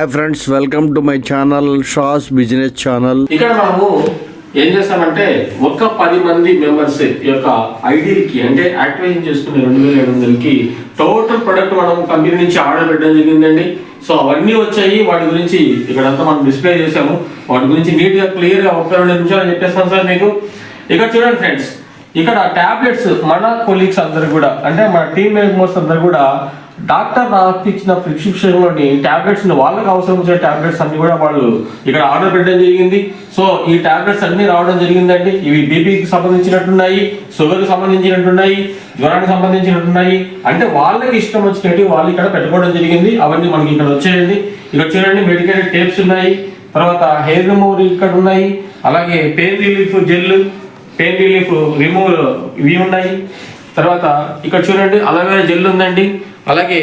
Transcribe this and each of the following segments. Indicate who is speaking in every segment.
Speaker 1: Hi friends, welcome to my channel షాస్ business channel.
Speaker 2: ఇక్కడ మనము ఏం చేస్తామంటే ఒక 10 మంది మెంబర్స్ యొక్క ఐడికి అంటే యాక్టివేషన్ చేసుకునే 2700కి టోటల్ ప్రొడక్ట్ మనం కంపెనీ నుంచి ఆర్డర్ పెట్టడం జరిగిందండి. సో అవన్నీ వచ్చాయి, వాటి గురించి ఇక్కడంతా మనం డిస్ప్లే చేసాము. వాటి గురించి నీట్గా క్లియర్గా 1-2 నిమిషాలు చెప్పేస్తాను సార్ మీకు. ఇక్కడ చూడండి ఫ్రెండ్స్, ఇక్కడ టాబ్లెట్స్ మన కొలీగ్స్ అందరు కూడా అంటే మన టీమ్ మెంబర్స్ అందరు కూడా డాక్టర్ నాకు ఇచ్చిన ప్రిస్క్రిప్షన్లోని టాబ్లెట్స్ వాళ్ళకి అవసరం వచ్చిన టాబ్లెట్స్ అన్ని కూడా వాళ్ళు ఇక్కడ ఆర్డర్ పెట్టడం జరిగింది. సో ఈ టాబ్లెట్స్ అన్ని రావడం జరిగిందండి. ఇవి బీపీకి సంబంధించినట్టున్నాయి, షుగర్కి సంబంధించినట్టున్నాయి, జ్వరానికి సంబంధించినట్టున్నాయి. అంటే వాళ్ళకి ఇష్టం వచ్చినట్టు వాళ్ళు ఇక్కడ పెట్టుకోవడం జరిగింది. అవన్నీ మనకి ఇక్కడ వచ్చేయండి. ఇక్కడ చూడండి, మెడికేటెడ్ టేప్స్ ఉన్నాయి, తర్వాత హెయిర్ రిమూవర్ ఇక్కడ ఉన్నాయి, అలాగే pain relief gel, pain relief remover ఇవి ఉన్నాయి. తర్వాత ఇక్కడ చూడండి అలోవెరా జెల్ ఉందండి, అలాగే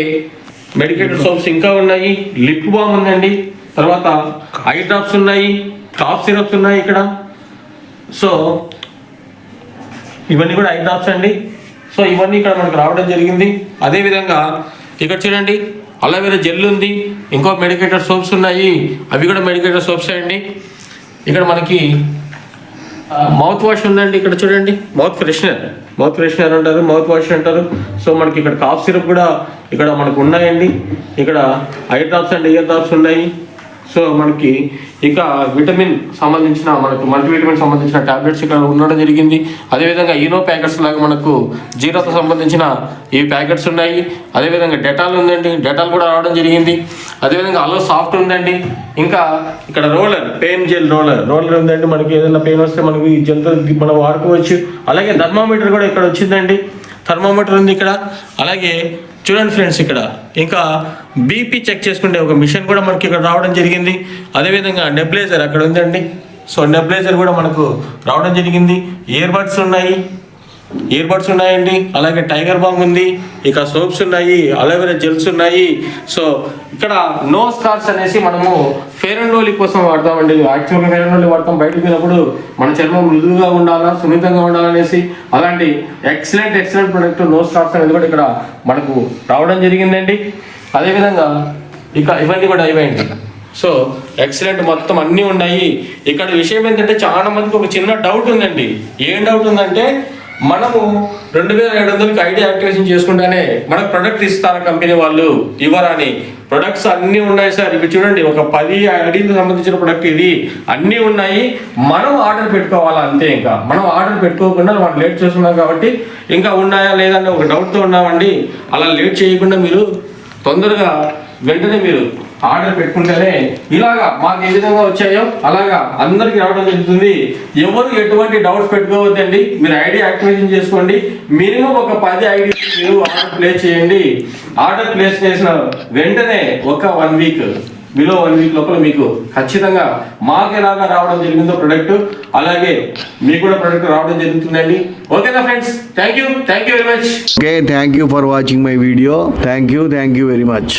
Speaker 2: మెడికేటెడ్ సోప్స్ ఇంకా ఉన్నాయి, లిప్ బామ్ ఉందండి, తర్వాత ఐ డ్రాప్స్ ఉన్నాయి, కాఫ్ సిరప్స్ ఉన్నాయి ఇక్కడ. సో ఇవన్నీ కూడా ఐ డ్రాప్స్ అండి. సో ఇవన్నీ ఇక్కడ మనకు రావడం జరిగింది. అదేవిధంగా ఇక్కడ చూడండి అలోవెరా జెల్ ఉంది, ఇంకో మెడికేటెడ్ సోప్స్ ఉన్నాయి, అవి కూడా మెడికేటెడ్ సోప్స్ అండి. ఇక్కడ మనకి మౌత్ వాష్ ఉందండి. ఇక్కడ చూడండి మౌత్ ఫ్రెషనర్ అంటారు, మౌత్ వాష్ అంటారు. సో మనకి ఇక్కడ కాఫ్ సిరప్ కూడా ఇక్కడ మనకు ఉన్నాయండి. ఇక్కడ eye drops and ear drops ఉన్నాయి. సో మనకి ఇక విటమిన్ సంబంధించిన మనకు మల్టీవిటమిన్ సంబంధించిన టాబ్లెట్స్ ఇక్కడ ఉండడం జరిగింది. అదేవిధంగా ఈనో ప్యాకెట్స్ లాగా మనకు జీరోతో సంబంధించిన ఈ ప్యాకెట్స్ ఉన్నాయి. అదేవిధంగా డెటాల్ ఉందండి, డెటాల్ కూడా రావడం జరిగింది. అదేవిధంగా అలో సాఫ్ట్ ఉందండి. ఇంకా ఇక్కడ పెయిన్ జెల్ రోలర్ ఉందండి. మనకి ఏదైనా పెయిన్ వస్తే మనకి ఈ జెల్తో మనం వాడుకోవచ్చు. అలాగే థర్మామీటర్ కూడా ఇక్కడ వచ్చిందండి, థర్మామీటర్ ఉంది ఇక్కడ. అలాగే చూడండి ఫ్రెండ్స్, ఇక్కడ ఇంకా బీపీ చెక్ చేసుకుంటే ఒక మిషన్ కూడా మనకి ఇక్కడ రావడం జరిగింది. అదేవిధంగా నెబ్లైజర్ అక్కడ ఉందండి. సో నెబ్లైజర్ కూడా మనకు రావడం జరిగింది. ఇయర్ బడ్స్ ఉన్నాయండి. అలాగే టైగర్ బామ్ ఉంది, ఇక సోప్స్ ఉన్నాయి, అలోవెరా జెల్స్ ఉన్నాయి. సో ఇక్కడ నో స్కార్స్ అనేసి మనము ఫెయిర్ అండ్ లవ్లీ కోసం వాడతామండి. యాక్చువల్గా ఫెయిర్ అండ్ లవ్లీ వాడతాం బయటకు వెళ్ళినప్పుడు మన చర్మం మృదువుగా ఉండాలా, సున్నితంగా ఉండాలనేసి. అలాంటి ఎక్సలెంట్ ప్రొడక్ట్ నో స్కార్స్ అనేది కూడా ఇక్కడ మనకు రావడం జరిగిందండి. అదేవిధంగా ఇక ఇవన్నీ కూడా ఇవ్వండి. సో ఎక్సలెంట్ మొత్తం అన్నీ ఉన్నాయి. ఇక్కడ విషయం ఏంటంటే చాలా మందికి ఒక చిన్న డౌట్ ఉందండి. ఏం డౌట్ ఉందంటే, మనము 2700కి ఐడి యాక్టివేషన్ చేసుకుంటానే మనకు ప్రొడక్ట్ ఇస్తారా కంపెనీ వాళ్ళు, ఇవ్వరా అని. ప్రొడక్ట్స్ అన్నీ ఉన్నాయి సార్. ఇవి చూడండి, ఒక 10 ఐడీలకు సంబంధించిన ప్రొడక్ట్ ఇది అన్నీ ఉన్నాయి. మనం ఆర్డర్ పెట్టుకోవాలా అంతే. ఇంకా మనం ఆర్డర్ పెట్టుకోకుండా మనం లేట్ చేస్తున్నాం కాబట్టి ఇంకా ఉన్నాయా లేదా అని ఒక డౌట్తో ఉన్నామండి. అలా లేట్ చేయకుండా మీరు తొందరగా వెంటనే మీరు ఆర్డర్ పెట్టుకుంటేనే ఇలాగా మాకు ఏ విధంగా వచ్చాయో అలాగా అందరికి రావడం జరుగుతుంది. ఎవరు ఎటువంటి డౌట్స్ పెట్టుకోవద్దండి. మీరు ఐడి యాక్టివేషన్ చేసుకోండి. మినిమం ఒక 10 ఐడి మీరు ఆర్డర్ ప్లేస్ చేయండి. ఆర్డర్ ప్లేస్ చేసిన వెంటనే ఒక 1 వీక్ లోపల మీకు ఖచ్చితంగా మాకు ఎలాగా రావడం జరిగిందో ప్రొడక్ట్, అలాగే మీకు కూడా ప్రొడక్ట్ రావడం జరుగుతుందండి. ఓకేనా friends, thank you very much.
Speaker 1: Okay, thank you for watching my video. Thank you very much.